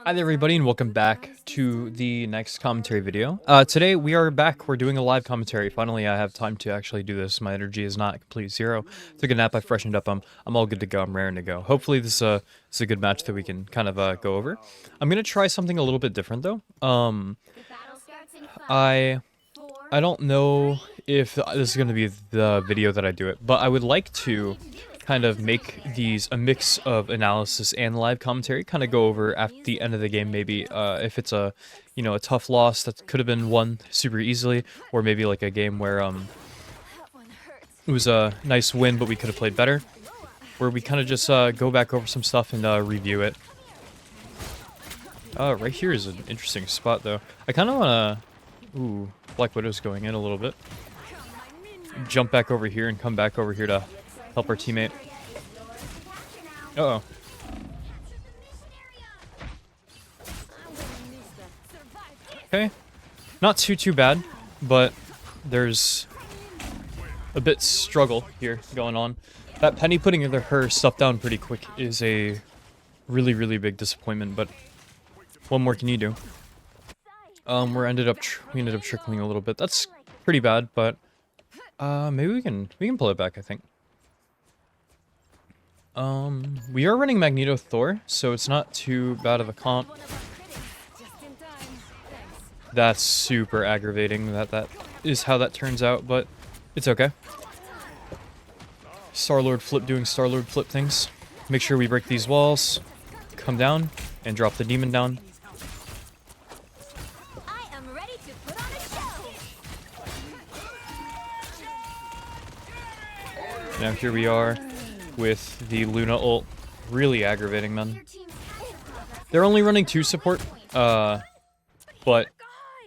Hi there everybody and welcome back to the next commentary video. Today we are back, we're doing a live commentary. Finally I have time to actually do this. My energy is not complete zero. Took a nap, I freshened up, I'm all good to go, I'm raring to go. Hopefully this is a good match that we can kind of go over. I'm gonna try something a little bit different though. I don't know if this is gonna be the video that I do it, but I would like to kind of make these a mix of analysis and live commentary, kind of go over at the end of the game maybe if it's a a tough loss that could have been won super easily, or maybe like a game where it was a nice win but we could have played better, where we kind of just go back over some stuff and review it. Right here is an interesting spot though. I kind of want to... Ooh, Black Widow's going in a little bit. Jump back over here and come back over here to help our teammate. Uh-oh. Okay. Not too bad, but there's a bit struggle here going on. That Penny putting her stuff down pretty quick is a really big disappointment, but what more can you do? We ended up trickling a little bit. That's pretty bad, but maybe we can pull it back, I think. We are running Magneto Thor, so it's not too bad of a comp. That's super aggravating that is how that turns out, but it's okay. Star-Lord flip doing Star-Lord flip things. Make sure we break these walls, come down, and drop the demon down. Now here we are with the Luna ult, really aggravating them. They're only running 2 support, but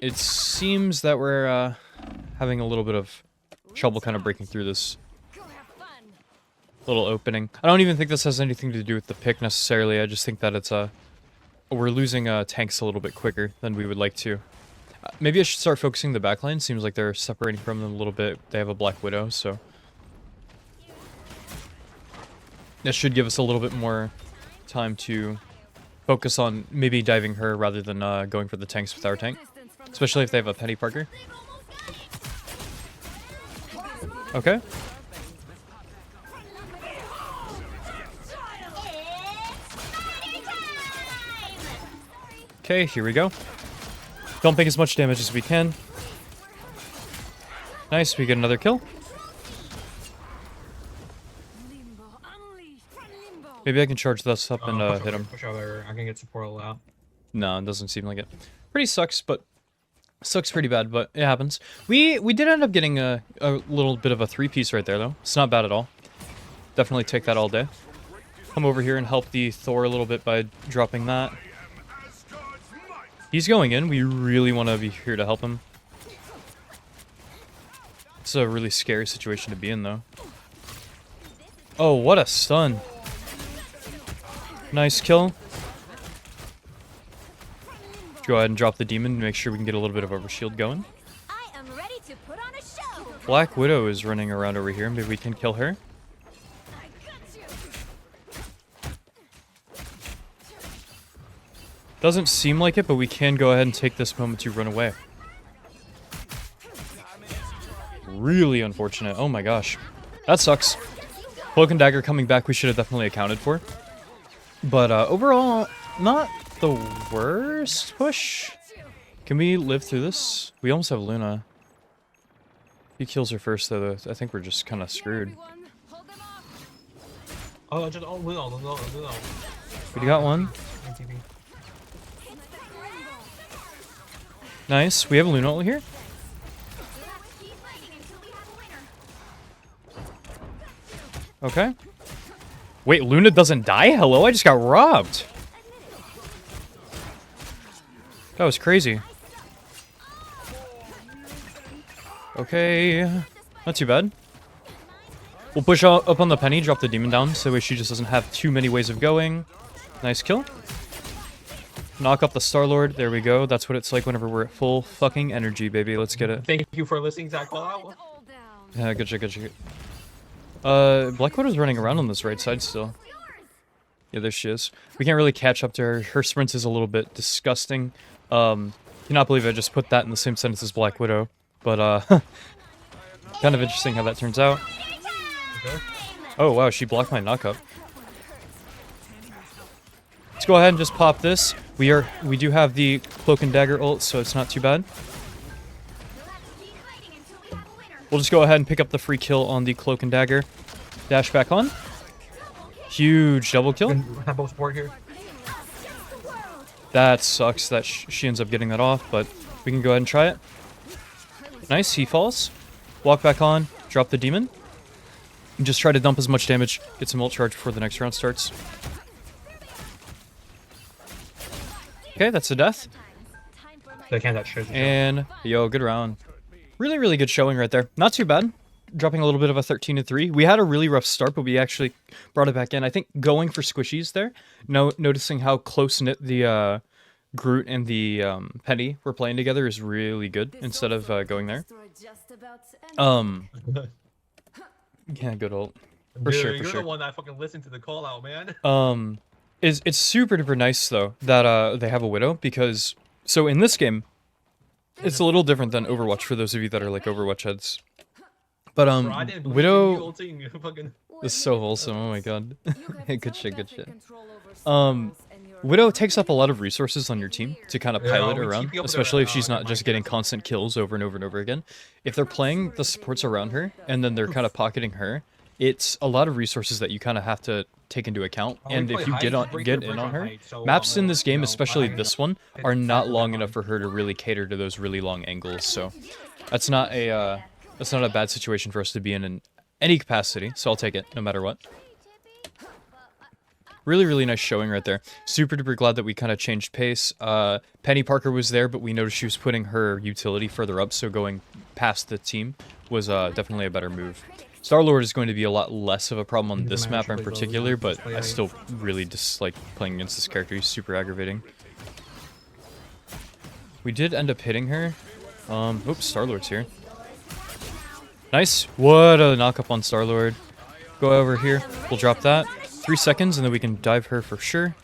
it seems that we're having a little bit of trouble kind of breaking through this little opening. I don't even think this has anything to do with the pick necessarily, I just think that it's we're losing tanks a little bit quicker than we would like to. Maybe I should start focusing the backline, seems like they're separating from them a little bit. They have a Black Widow, so... This should give us a little bit more time to focus on maybe diving her rather than going for the tanks with our tank. Especially if they have a Penny Parker. Okay. Okay, here we go. Don't make as much damage as we can. Nice, we get another kill. Maybe I can charge this up and hit him. Push over. I can get support out. No, it doesn't seem like it. Pretty sucks, but sucks pretty bad, but it happens. We did end up getting a little bit of a 3-piece right there, though. It's not bad at all. Definitely take that all day. Come over here and help the Thor a little bit by dropping that. He's going in. We really want to be here to help him. It's a really scary situation to be in, though. Oh, what a stun. Nice kill. Go ahead and drop the demon to make sure we can get a little bit of overshield going. Black Widow is running around over here. Maybe we can kill her. Doesn't seem like it, but we can go ahead and take this moment to run away. Really unfortunate. Oh my gosh. That sucks. Cloak and Dagger coming back we should have definitely accounted for. But overall, not the worst push. Can we live through this? We almost have Luna. He kills her first, though. I think we're just kind of screwed. Oh, just Luna. We got one. Nice. We have a Luna ult here. Okay. Wait, Luna doesn't die? Hello, I just got robbed. That was crazy. Okay. Not too bad. We'll push up on the Penny, drop the demon down, so that way she just doesn't have too many ways of going. Nice kill. Knock up the Star-Lord. There we go. That's what it's like whenever we're at full fucking energy, baby. Let's get it. Thank you for listening to that call out. Yeah, good shit, good shit. Black Widow's running around on this right side still. Yeah, there she is. We can't really catch up to her. Her sprint is a little bit disgusting. Cannot believe I just put that in the same sentence as Black Widow. But, kind of interesting how that turns out. Okay. Oh, wow, she blocked my knockup. Let's go ahead and just pop this. We do have the Cloak and Dagger ult, so it's not too bad. We'll just go ahead and pick up the free kill on the Cloak and Dagger. Dash back on. Huge double kill. Have both support here. That sucks that she ends up getting that off, but we can go ahead and try it. Nice, he falls. Walk back on, drop the demon. And just try to dump as much damage, get some ult charge before the next round starts. Okay, that's a death. They can't that shit. And, yo, good round. Really, really good showing right there. Not too bad. Dropping a little bit of a 13-3. We had a really rough start, but we actually brought it back in. I think going for squishies there, noticing how close-knit the Groot and the Penny were playing together is really good instead of going there. Yeah, good ult. For Dude, sure, for you're sure. the one that fucking listened to the call out, man. It's super duper nice though that they have a Widow because so in this game it's a little different than Overwatch for those of you that are like Overwatch heads. But Bro, I didn't believe Widow you ulting, you fucking... is so wholesome. Oh my god. Good shit, good shit. Widow takes up a lot of resources on your team to kind of pilot we around, keep you up especially if there. she's Oh, not never just mind. getting constant kills over and over and over again. If they're playing the supports around her and then they're kind of pocketing her, it's a lot of resources that you kind of have to take into account. Oh, we And play if you height, get break in your on bridge her, on height, so, maps in this you game, know, especially I- this one, are not long enough for her to really cater to those really long angles. So that's not a bad situation for us to be in any capacity. So I'll take it no matter what. Really, really nice showing right there. Super duper glad that we kind of changed pace. Penny Parker was there, but we noticed she was putting her utility further up, so going past the team was definitely a better move. Star-Lord is going to be a lot less of a problem on this map in particular, but I still really dislike playing against this character. He's super aggravating. We did end up hitting her. Oops, Star-Lord's here. Nice. What a knock-up on Star-Lord. Go over here. We'll drop that. 3 seconds, and then we can dive her for sure.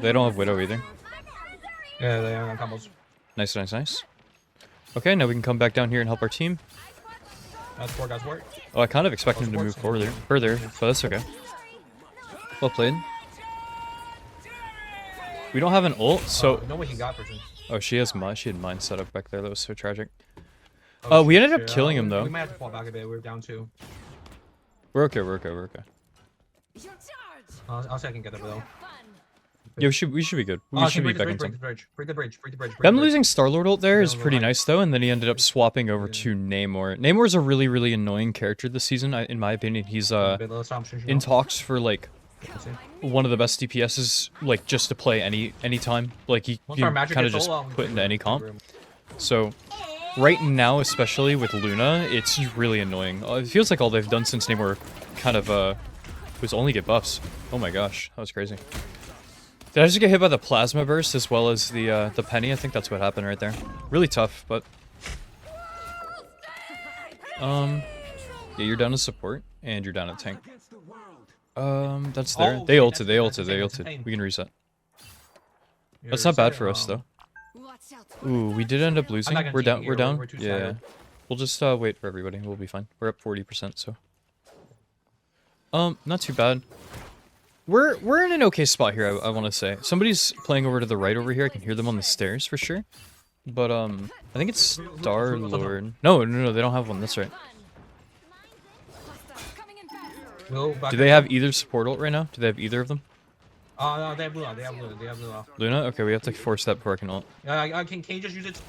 They don't have Widow either. Yeah, they are on combos. Nice, nice, nice. Okay, now we can come back down here and help our team. That's 4 guys work. Oh, I kind of expected him to move further, but that's okay. Well played. We don't have an ult, so... No way he got person. Oh, she had mine set up back there. That was so tragic. Oh, We ended up shit. killing him, though. We might have to fall back a bit. We're down 2. We're okay, we're okay, we're okay. I'll say I can get it, though. Yeah, we should be good. We should be back in time. Break the bridge. Them losing Star-Lord ult there is Yeah, pretty right. nice, though, and then he ended up swapping over to Namor. Namor's a really, really annoying character this season, in my opinion. He's in talks for, like, one of the best DPSs, like, just to play anytime. Like, he kind of just put into any comp. So, right now, especially with Luna, it's really annoying. It feels like all they've done since Namor kind of, was only get buffs. Oh my gosh, that was crazy. Did I just get hit by the Plasma Burst as well as the Penny? I think that's what happened right there. Really tough, but... Yeah, you're down to support, and you're down to tank. That's there. They ulted. We can reset. That's not bad for us, though. Ooh, we did end up losing. We're down. Yeah. We'll just wait for everybody. We'll be fine. We're up 40%, so. Not too bad. We're in an okay spot here, I want to say. Somebody's playing over to the right over here. I can hear them on the stairs for sure. But I think it's Star-Lord. No, they don't have one. That's right. Do they have either support ult right now? Do they have either of them? No, they have Luna. They have Luna. Luna? Okay, we have to force that before I can ult. Yeah, can you just use it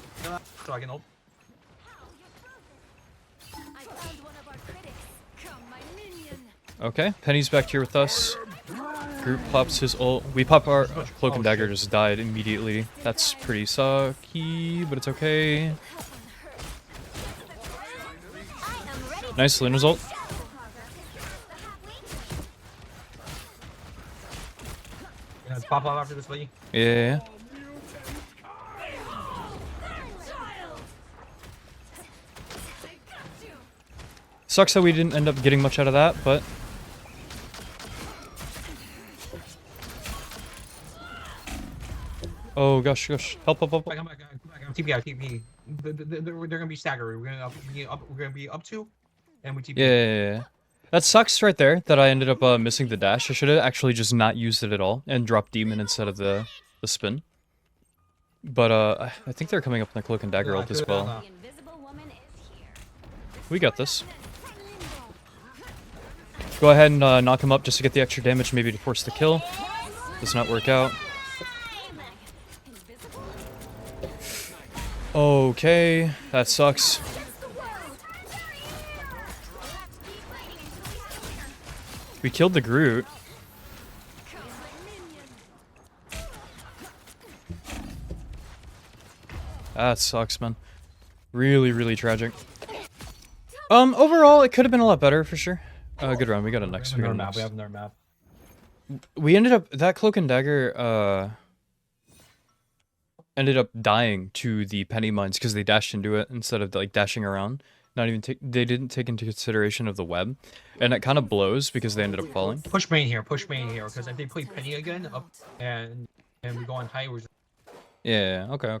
so I can ult? Okay, Penny's back here with us. Groot pops his ult. We pop our Cloak and Dagger just died immediately. That's pretty sucky, but it's okay. Nice Luna's ult. Yeah, pop off after this lady. Yeah. Sucks that we didn't end up getting much out of that, but... Oh gosh, gosh. Help, help, help. Come back. TP out, TP. They're gonna be staggered. We're gonna be up 2, and we TP. Yeah. That sucks right there that I ended up missing the dash. I should have actually just not used it at all and dropped demon instead of the spin. But I think they're coming up in the cloak and dagger ult as well. We got this. Go ahead and knock him up just to get the extra damage, maybe to force the kill. Does not work out. Okay, that sucks. We killed the Groot. That sucks, man. Really, really tragic. Overall, it could have been a lot better for sure. Good run. We got a next. We have another map. We ended up that cloak and dagger. Ended up dying to the penny mines because they dashed into it instead of like dashing around. Not even they didn't take into consideration of the web, and it kind of blows because they ended up falling. Push main here, because if they play penny again up and we go on high. Yeah. Okay.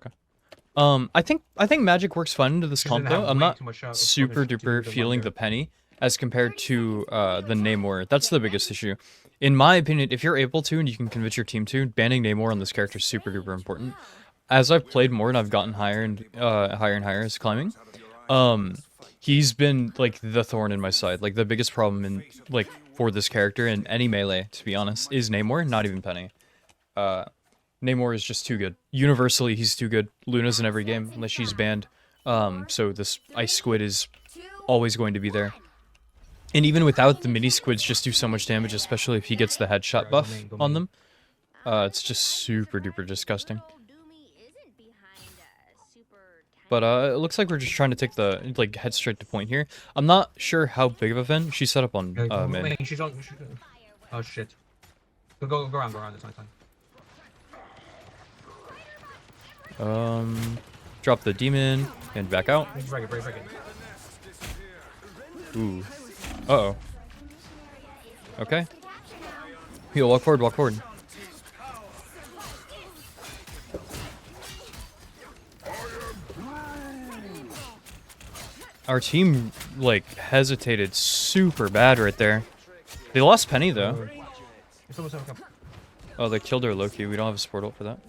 I think Magik works fine into this comp though. I'm not super duper feeling the penny as compared to the Namor. That's the biggest issue. In my opinion, if you're able to and you can convince your team to, banning Namor on this character is super duper important. As I've played more and I've gotten higher and higher as climbing, he's been like the thorn in my side. Like the biggest problem in like for this character in any melee, to be honest, is Namor, not even Penny. Namor is just too good. Universally, he's too good. Luna's in every game unless she's banned. So this ice squid is always going to be there. And even without, the mini squids just do so much damage, especially if he gets the headshot buff on them. It's just super duper disgusting. But it looks like we're just trying to take the like head straight to point here. I'm not sure how big of a Ven she set up on mid. She's on. Oh shit! Go around. It's fine. Drop the demon and back out. Break it. Ooh. Uh-oh. Okay. Heal, walk forward. Our team, like, hesitated super bad right there. They lost Penny, though. Oh, they killed our Loki. We don't have a support ult for that.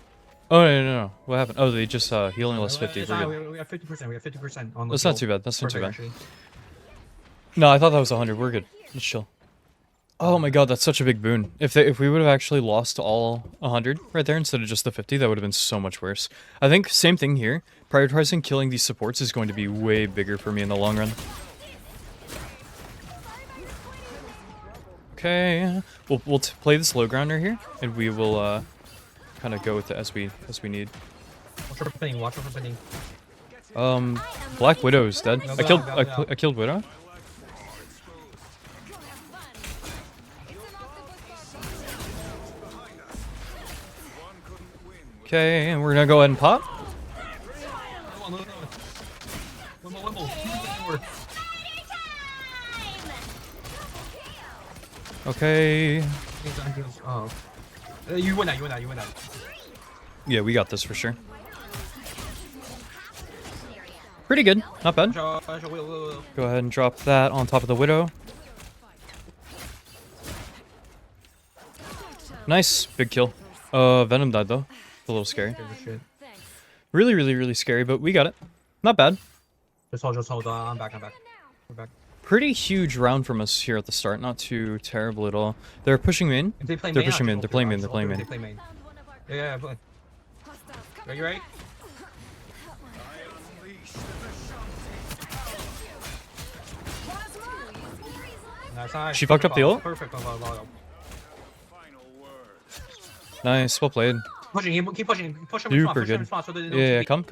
Oh, no. What happened? Oh, they just healing us 50. We're good. We have 50%. We have 50% on the That's not too bad. That's not too bad. Actually. No, I thought that was 100. We're good. Let's chill. Oh my god, that's such a big boon. If we would have actually lost all 100 right there instead of just the 50, that would have been so much worse. I think same thing here. Prioritizing killing these supports is going to be way bigger for me in the long run. Okay, we'll play this low grounder here, and we will kind of go with it as we need. Watch for pinning. Black Widow is dead. I killed Widow. Okay, and we're gonna go ahead and pop. One more. Okay. Oh. You win that. Yeah, we got this for sure. Pretty good, not bad. Go ahead and drop that on top of the Widow. Nice, big kill. Venom died though. A little scary. Really scary, but we got it. Not bad. Just hold on. I'm back. We're back. Pretty huge round from us here at the start. Not too terrible at all. They're pushing main. They're pushing main. They're playing main. Yeah, play. Are you right? Nice. She fucked up the ult? Perfect. Nice, well played. Keep pushing. Push him Super in good. spot, so Yeah, come.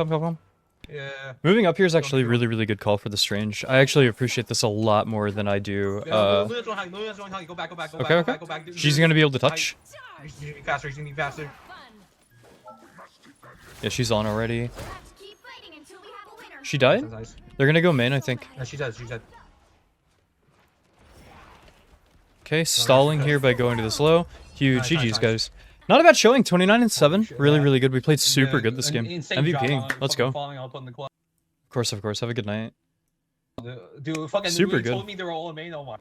Yeah. Moving up here is actually really good call for the Strange. I actually appreciate this a lot more than I do. Luna's on high. Go back. Okay. She's gonna be able to touch. He's gonna be faster. Yeah, she's on already. She died? Nice. They're gonna go main, I think. No, she's dead. Okay, stalling here by going to this low. Huge GG's, Nice. guys. Not a bad showing, 29 and 7. shit, Really, yeah. really good. We played super Yeah, good this game. Insane job MVP. on Let's fucking go. falling out on the club. Of course. Have a good night. Dude, fucking Super they good. told me they were all in main. Oh my.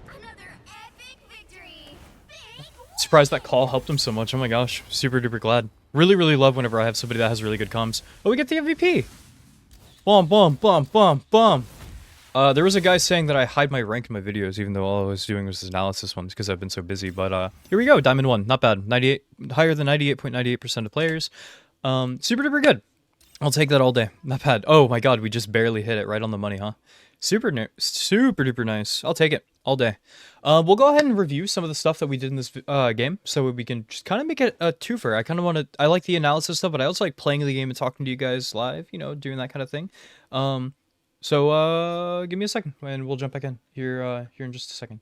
Another epic victory. Surprised that call helped him so much. Oh my gosh. Super duper glad. Really, really love whenever I have somebody that has really good comms. Oh, we get the MVP. Boom, boom, boom, boom, boom. There was a guy saying that I hide my rank in my videos, even though all I was doing was his analysis ones because I've been so busy. But here we go, Diamond 1, not bad. 98, higher than 98.98% of players. Super duper good. I'll take that all day. Not bad. Oh my god, we just barely hit it right on the money, huh? Super duper nice. I'll take it all day. We'll go ahead and review some of the stuff that we did in this game, so we can just kind of make it a twofer. I kind of want to. I like the analysis stuff, but I also like playing the game and talking to you guys live. You know, doing that kind of thing. So give me a second, and we'll jump back in here in just a second.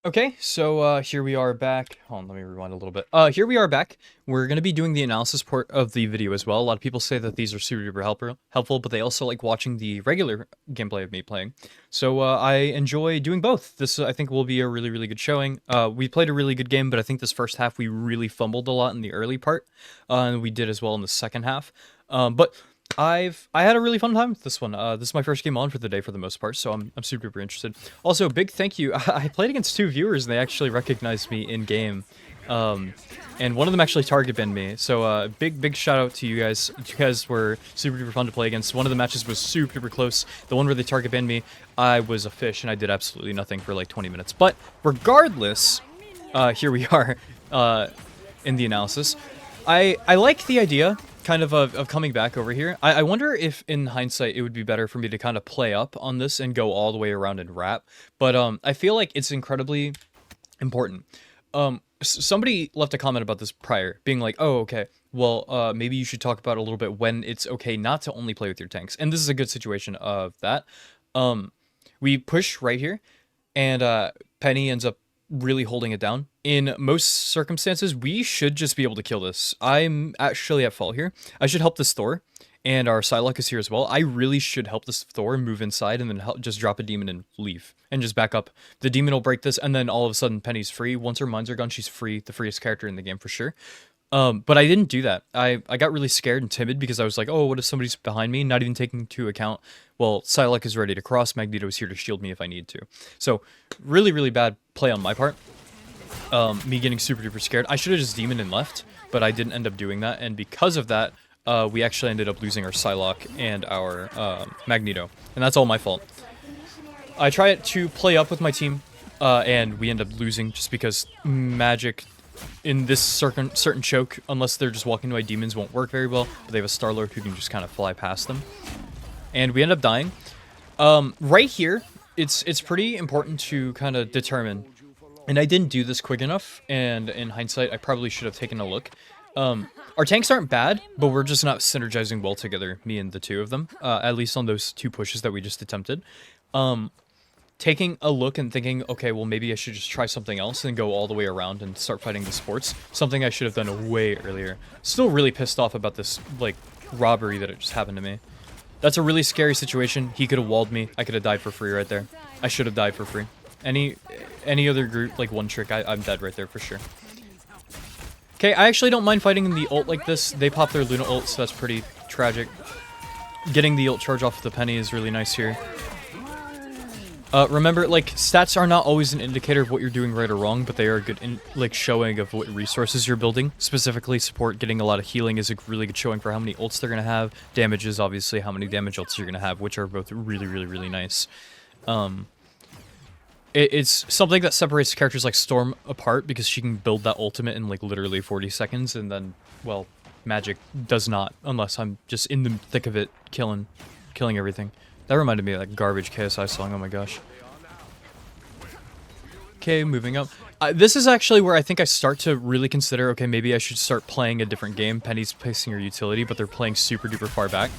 Okay, so here we are back. Hold on, let me rewind a little bit. Here we are back. We're going to be doing the analysis part of the video as well. A lot of people say that these are super duper helpful, but they also like watching the regular gameplay of me playing. So I enjoy doing both. This, I think, will be a really, really good showing. We played a really good game, but I think this first half we really fumbled a lot in the early part, and we did as well in the second half. But I had a really fun time with this one. This is my first game on for the day for the most part, so I'm super duper interested. Also, big thank you. I played against 2 viewers and they actually recognized me in game. And one of them actually target banned me. So big shout out to you guys. You guys were super duper fun to play against. One of the matches was super duper close. The one where they target banned me, I was a fish and I did absolutely nothing for like 20 minutes. But regardless, here we are in the analysis. I like the idea kind of coming back over here. I wonder if in hindsight it would be better for me to kind of play up on this and go all the way around and wrap. But I feel like it's incredibly important. Somebody left a comment about this prior, being like, oh, okay, well, maybe you should talk about a little bit when it's okay not to only play with your tanks. And this is a good situation of that. We push right here, and Penny ends up really holding it down. In most circumstances, we should just be able to kill this. I'm actually at fault here. I should help this Thor, and our Psylocke is here as well. I really should help this Thor move inside and then just drop a demon and leave. And just back up. The demon will break this, and then all of a sudden Penny's free. Once her mines are gone, she's free. The freest character in the game for sure. But I didn't do that. I got really scared and timid because I was like, oh, what if somebody's behind me? Not even taking into account, well, Psylocke is ready to cross. Magneto is here to shield me if I need to. So, really, really bad play on my part. Me getting super duper scared. I should have just demon and left, but I didn't end up doing that. And because of that, we actually ended up losing our Psylocke and our Magneto. And that's all my fault. I try to play up with my team, and we end up losing just because Magik in this certain choke, unless they're just walking to my demons, won't work very well. But they have a Star-Lord who can just kind of fly past them. And we end up dying. Right here, it's pretty important to kind of determine. And I didn't do this quick enough, and in hindsight, I probably should have taken a look. Our tanks aren't bad, but we're just not synergizing well together, me and the two of them, at least on those 2 pushes that we just attempted. Taking a look and thinking, okay, well, maybe I should just try something else and go all the way around and start fighting the sports. Something I should have done way earlier. Still really pissed off about this, like, robbery that it just happened to me. That's a really scary situation. He could have walled me. I could have died for free right there. I should have died for free. Any other group, like one trick, I'm dead right there for sure. Okay, I actually don't mind fighting in the ult like this. They pop their Luna ult, so that's pretty tragic. Getting the ult charge off the Penny is really nice here. Remember, like, stats are not always an indicator of what you're doing right or wrong, but they are a good, showing of what resources you're building. Specifically, support getting a lot of healing is a really good showing for how many ults they're going to have. Damage is obviously how many damage ults you're going to have, which are both really, really, really nice. It's something that separates characters like Storm apart because she can build that ultimate in, like, literally 40 seconds, and then, well, Magik does not, unless I'm just in the thick of it, killing everything. That reminded me of that garbage KSI song, oh my gosh. Okay, moving up. This is actually where I think I start to really consider, okay, maybe I should start playing a different game. Penny's placing her utility, but they're playing super duper far back.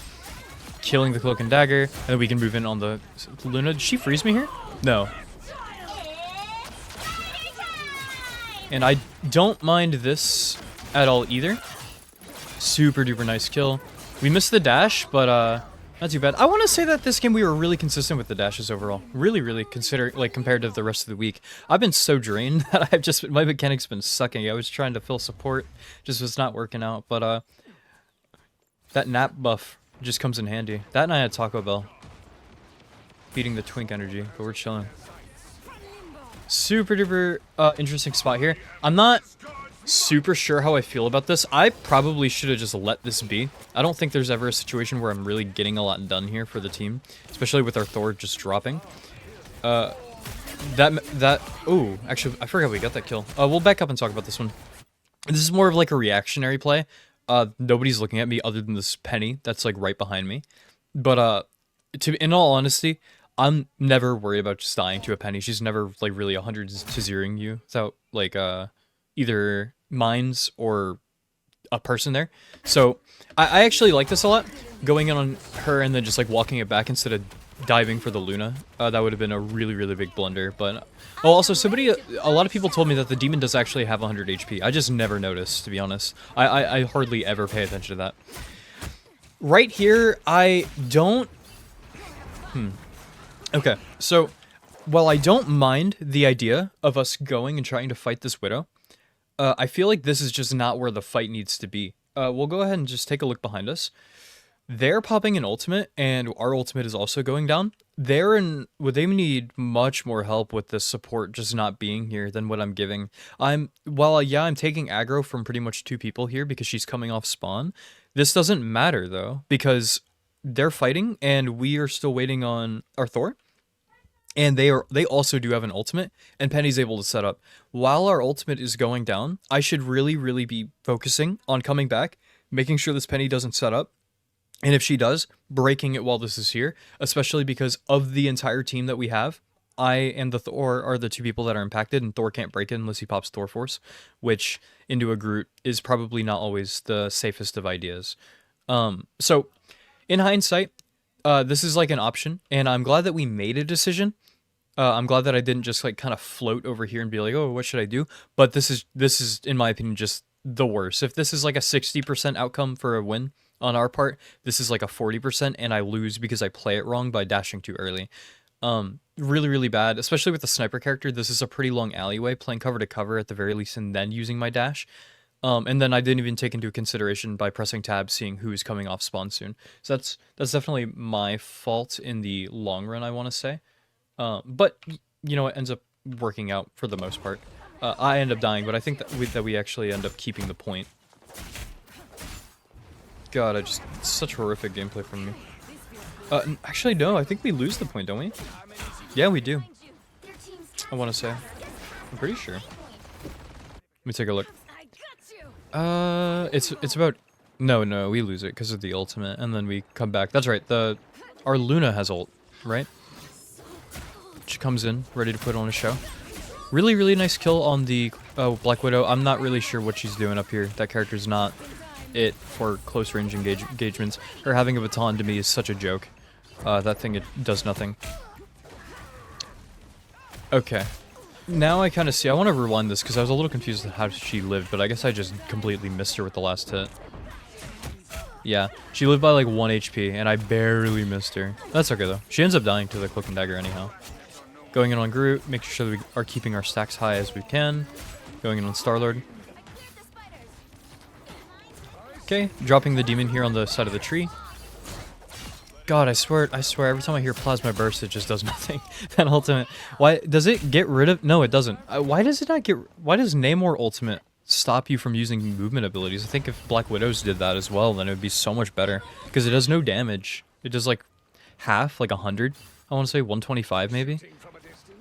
Killing the Cloak and Dagger, and then we can move in on the Luna. Did she freeze me here? No. And I don't mind this at all either. Super duper nice kill. We missed the dash, but Not too bad. I want to say that this game we were really consistent with the dashes overall. Really compared to the rest of the week. I've been so drained that my mechanics been sucking. I was trying to fill support, just was not working out. But that nap buff just comes in handy. That and I had Taco Bell, feeding the twink energy, but we're chilling. Super duper interesting spot here. I'm not super sure how I feel about this. I probably should have just let this be. I don't think there's ever a situation where I'm really getting a lot done here for the team, especially with our Thor just dropping. Oh, actually, I forgot we got that kill. We'll back up and talk about this one. This is more of like a reactionary play. Nobody's looking at me other than this Penny that's like right behind me. But in all honesty, I'm never worried about just dying to a Penny. She's never like really 100 to 0ing you without like either mines or a person there. So I actually like this a lot. Going in on her and then just like walking it back instead of diving for the Luna. That would have been a really big blunder. But also a lot of people told me that the demon does actually have 100 HP. I just never noticed, to be honest. I hardly ever pay attention to that. Right here, I don't... Okay, so while I don't mind the idea of us going and trying to fight this Widow, I feel like this is just not where the fight needs to be. We'll go ahead and just take a look behind us. They're popping an ultimate, and our ultimate is also going down. They need much more help with the support just not being here than what I'm giving. I'm taking aggro from pretty much 2 people here because she's coming off spawn. This doesn't matter though, because they're fighting and we are still waiting on our Thor. And they also do have an ultimate, and Penny's able to set up. While our ultimate is going down, I should really be focusing on coming back, making sure this Penny doesn't set up. And if she does, breaking it while this is here, especially because of the entire team that we have, I and the Thor are the 2 people that are impacted, and Thor can't break it unless he pops Thor Force, which into a Groot is probably not always the safest of ideas. So, in hindsight, this is like an option, and I'm glad that we made a decision. I'm glad that I didn't just like kind of float over here and be like, oh, what should I do? But this is in my opinion just the worst. If this is like a 60% outcome for a win on our part, this is like a 40%, and I lose because I play it wrong by dashing too early. Really bad, especially with the sniper character. This is a pretty long alleyway, playing cover to cover at the very least, and then using my dash. And then I didn't even take into consideration by pressing tab, seeing who is coming off spawn soon. So that's definitely my fault in the long run, I want to say. But you know, it ends up working out for the most part. I end up dying, but I think that we actually end up keeping the point. God, it's such horrific gameplay from me. Actually, no, I think we lose the point, don't we? Yeah, we do. I want to say. I'm pretty sure. Let me take a look. It's about... No, we lose it because of the ultimate, and then we come back. That's right, our Luna has ult, right? She comes in, ready to put on a show. Really nice kill on the Black Widow. I'm not really sure what she's doing up here. That character's not it for close range engagements. Her having a baton to me is such a joke. That thing, it does nothing. Okay. Now I kind of see. I want to rewind this because I was a little confused on how she lived, but I guess I just completely missed her with the last hit. Yeah, she lived by like 1 HP, and I barely missed her. That's okay though. She ends up dying to the Cloak and Dagger anyhow. Going in on Groot, making sure that we are keeping our stacks high as we can. Going in on Star-Lord. Okay, dropping the demon here on the side of the tree. God, I swear, every time I hear Plasma Burst, it just does nothing. That ultimate. Why, does it get rid of... No, it doesn't. Why does it not get... Why does Namor ultimate stop you from using movement abilities? I think if Black Widows did that as well, then it would be so much better. Because it does no damage. It does like half, like 100. I want to say 125 maybe.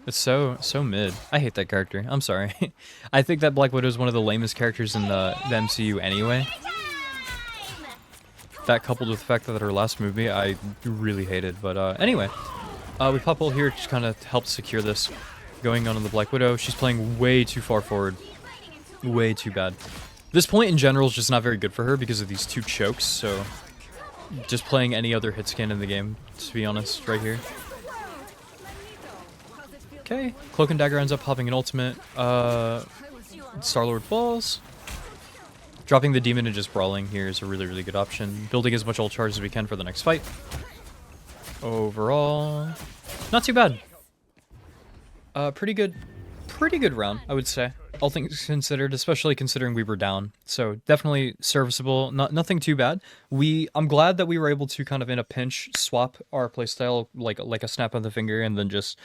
It's so mid. I hate that character. I'm sorry. I think that Black Widow is one of the lamest characters in the MCU anyway. That coupled with the fact that her last movie I really hated. But anyway, we pop ult here to kind of help secure this. Going on the Black Widow. She's playing way too far forward. Way too bad. This point in general is just not very good for her because of these 2 chokes. So just playing any other hit scan in the game, to be honest, right here. Okay, Cloak and Dagger ends up popping an ultimate. Star-Lord falls. Dropping the demon and just brawling here is a really good option. Building as much ult charge as we can for the next fight. overall, not too bad. Pretty good round, I would say. All things considered, especially considering we were down. So definitely serviceable, nothing too bad. I'm glad that we were able to kind of in a pinch swap our playstyle like a snap of the finger and then just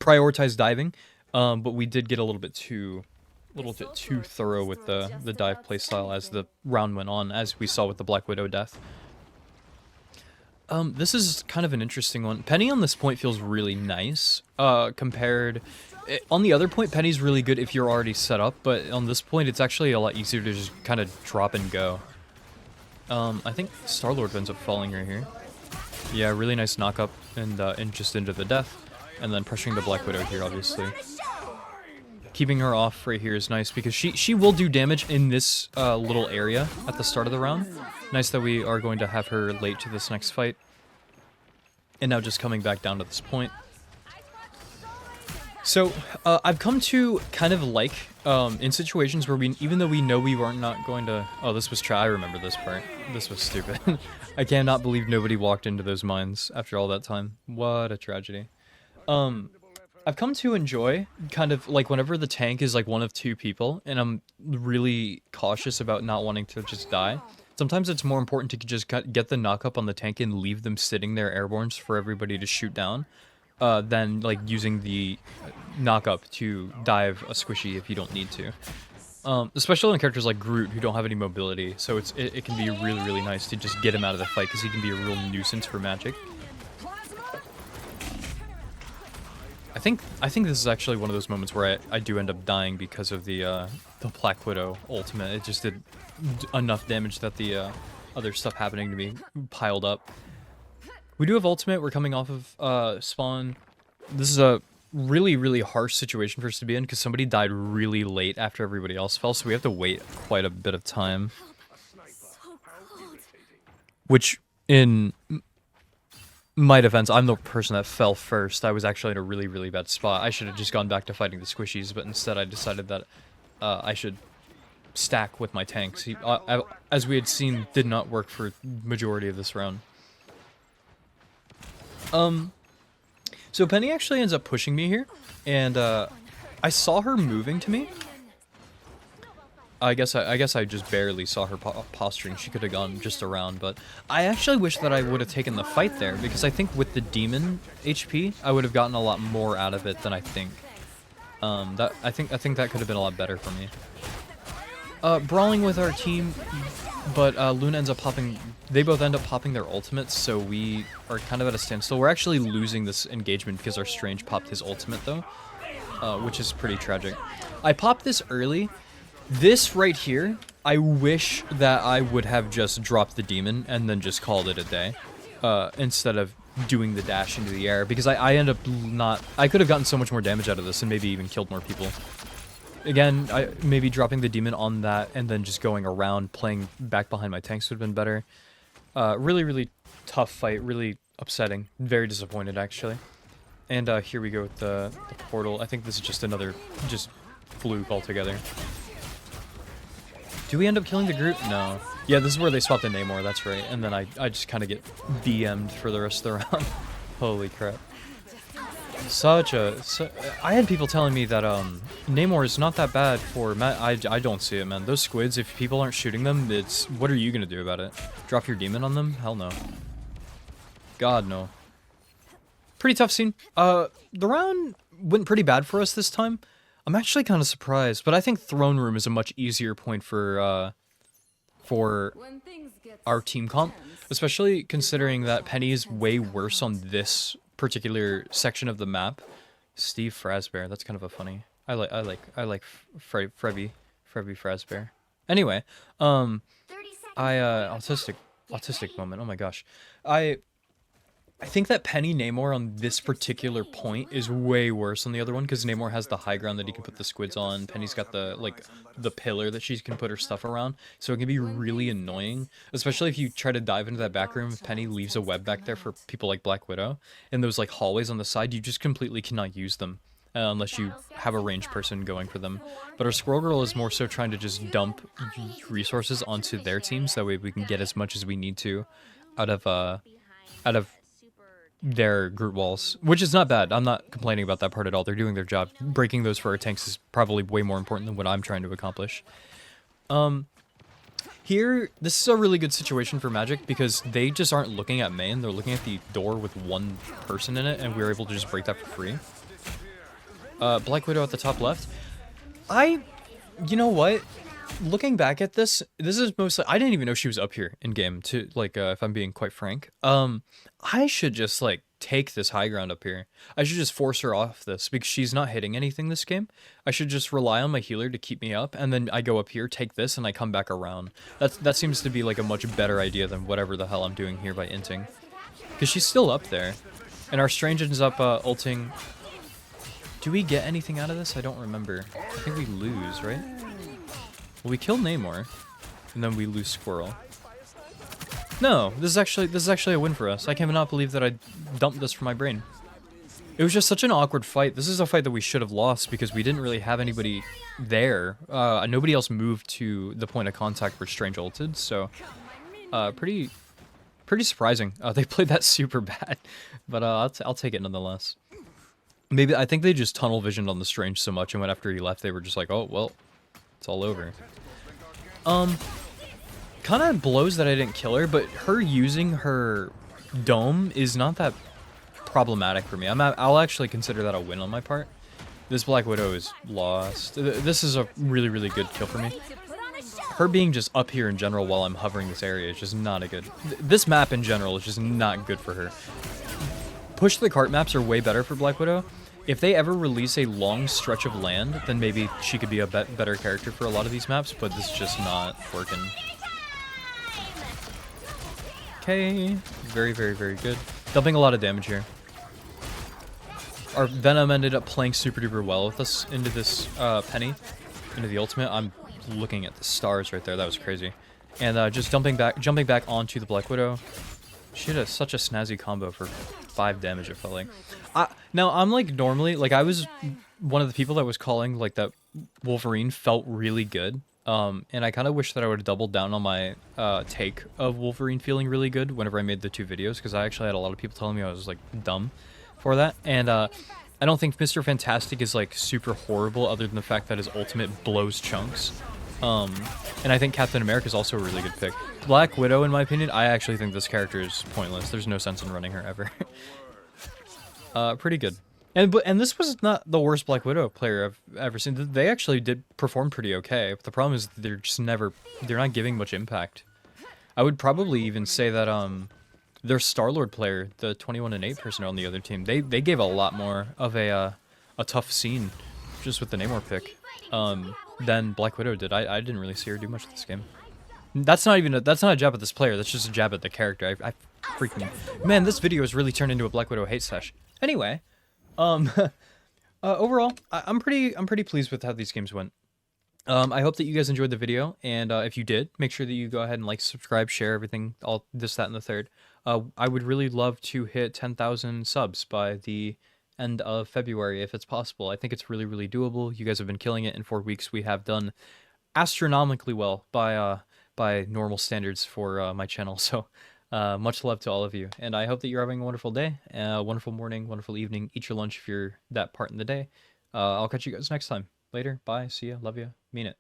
prioritize diving. But we did get a little bit too thorough with the dive playstyle as the round went on, as we saw with the Black Widow death. This is kind of an interesting one. Penny on this point feels really nice, compared... On the other point, Penny's really good if you're already set up, but on this point, it's actually a lot easier to just kind of drop and go. I think Star-Lord ends up falling right here. Yeah, really nice knock-up and just into the death, and then pressuring the Black Widow here, obviously. Keeping her off right here is nice, because she will do damage in this little area at the start of the round. Nice that we are going to have her late to this next fight. And now just coming back down to this point. So, I've come to kind of like, in situations where even though we know we weren't not going to... Oh, this was I remember this part. This was stupid. I cannot believe nobody walked into those mines after all that time. What a tragedy. I've come to enjoy kind of like whenever the tank is like one of two people, and I'm really cautious about not wanting to just die. Sometimes it's more important to just get the knock up on the tank and leave them sitting there airborne for everybody to shoot down. Than like using the knock up to dive a squishy if you don't need to. Especially on characters like Groot who don't have any mobility, so it can be really nice to just get him out of the fight because he can be a real nuisance for Magik. I think this is actually one of those moments where I do end up dying because of the Black Widow ultimate. It just did enough damage that the other stuff happening to me piled up. We do have ultimate. We're coming off of spawn. This is a really harsh situation for us to be in because somebody died really late after everybody else fell, so we have to wait quite a bit of time. Which, in my defense, I'm the person that fell first. I was actually in a really bad spot. I should have just gone back to fighting the squishies, but instead I decided that I should stack with my tanks. As we had seen, did not work for majority of this round. So Penny actually ends up pushing me here, and I saw her moving to me. I guess I just barely saw her posturing. She could have gone just around, but I actually wish that I would have taken the fight there, because I think with the demon HP, I would have gotten a lot more out of it than I think. I think that could have been a lot better for me. Brawling with our team, but Luna ends up popping... They both end up popping their ultimates, so we are kind of at a standstill. We're actually losing this engagement because our Strange popped his ultimate, though, which is pretty tragic. I popped this early. This right here, I wish that I would have just dropped the demon and then just called it a day, instead of doing the dash into the air, because I end up not... I could have gotten so much more damage out of this and maybe even killed more people. Again, maybe dropping the demon on that and then just going around, playing back behind my tanks would have been better. Really tough fight, really upsetting. Very disappointed, actually. And here we go with the portal. I think this is just another fluke altogether. Do we end up killing the group? No. Yeah, this is where they swap the Namor, that's right. And then I just kind of get BM'd for the rest of the round. Holy crap. I had people telling me that Namor is not that bad for I don't see it, man. Those squids, if people aren't shooting them, what are you gonna do about it? Drop your demon on them? Hell no. God no. Pretty tough scene. The round went pretty bad for us this time. I'm actually kind of surprised, but I think Throne Room is a much easier point for our team comp, especially considering that Penny is way worse on this particular section of the map. Steve Frasbear, that's kind of a funny. I like Frevi Frasbear. Anyway, autistic moment. Oh my gosh, I think that Penny Namor on this particular point is way worse than the other one, because Namor has the high ground that he can put the squids on. Penny's got the pillar that she can put her stuff around, so it can be really annoying, especially if you try to dive into that back room. If Penny leaves a web back there for people like Black Widow, and those like hallways on the side, you just completely cannot use them unless you have a ranged person going for them. But our Squirrel Girl is more so trying to just dump resources onto their team, so that way we can get as much as we need to out of their group walls, which is not bad. I'm not complaining about that part at all. They're doing their job. Breaking those for our tanks is probably way more important than what I'm trying to accomplish. Here, this is a really good situation for Magik because they just aren't looking at main. They're looking at the door with one person in it, and we were able to just break that for free. Black Widow at the top left. You know what? Looking back at this is mostly, I didn't even know she was up here in game, to like, if I'm being quite frank. I should just like take this high ground up here. I should just force her off this because she's not hitting anything this game. I should just rely on my healer to keep me up, and then I go up here, take this, and I come back around. That seems to be like a much better idea than whatever the hell I'm doing here by inting. Because she's still up there. And our Strange ends up ulting. Do we get anything out of this? I don't remember. I think we lose, right? Well, we killed Namor, and then we lose Squirrel. No, this is actually a win for us. I cannot believe that I dumped this from my brain. It was just such an awkward fight. This is a fight that we should have lost because we didn't really have anybody there. Nobody else moved to the point of contact where Strange ulted, so pretty surprising. They played that super bad, but I'll take it nonetheless. Maybe I think they just tunnel visioned on the Strange so much, and when after he left, they were just like, oh well, it's all over. Kind of blows that I didn't kill her, but her using her dome is not that problematic for me. I'll actually consider that a win on my part. This Black Widow is lost. This is a really, really good kill for me. Her being just up here in general while I'm hovering this area is just not a good... This map in general is just not good for her. Push the cart maps are way better for Black Widow. If they ever release a long stretch of land, then maybe she could be a better character for a lot of these maps, but this is just not working. Okay, very, very, very good. Dumping a lot of damage here. Our Venom ended up playing super duper well with us into this Penny, into the ultimate. I'm looking at the stars right there. That was crazy. And just jumping back onto the Black Widow. She had such a snazzy combo for 5 damage, it felt like. Now, I'm like normally, like I was one of the people that was calling like that Wolverine felt really good. And I kind of wish that I would have doubled down on my take of Wolverine feeling really good whenever I made the 2 videos, because I actually had a lot of people telling me I was like dumb for that. And I don't think Mr. Fantastic is like super horrible other than the fact that his ultimate blows chunks. And I think Captain America is also a really good pick. Black Widow, in my opinion, I actually think this character is pointless. There's no sense in running her ever. Pretty good. And this was not the worst Black Widow player I've ever seen. They actually did perform pretty okay. But the problem is they're not giving much impact. I would probably even say that their Star-Lord player, the 21-8 person on the other team, they gave a lot more of a tough scene just with the Namor pick than Black Widow did. I didn't really see her do much this game. That's not a jab at this player. That's just a jab at the character. I freaking... Man, this video has really turned into a Black Widow hate sesh. Anyway, overall, I'm pretty pleased with how these games went. I hope that you guys enjoyed the video, and if you did, make sure that you go ahead and like, subscribe, share everything, all this, that, and the third. I would really love to hit 10,000 subs by the end of February if it's possible. I think it's really, really doable. You guys have been killing it in 4 weeks. We have done astronomically well by normal standards for my channel. So much love to all of you, and I hope that you're having a wonderful day, wonderful morning, wonderful evening. Eat your lunch if you're that part in the day. I'll catch you guys next time. Later. Bye. See ya. Love ya. Mean it.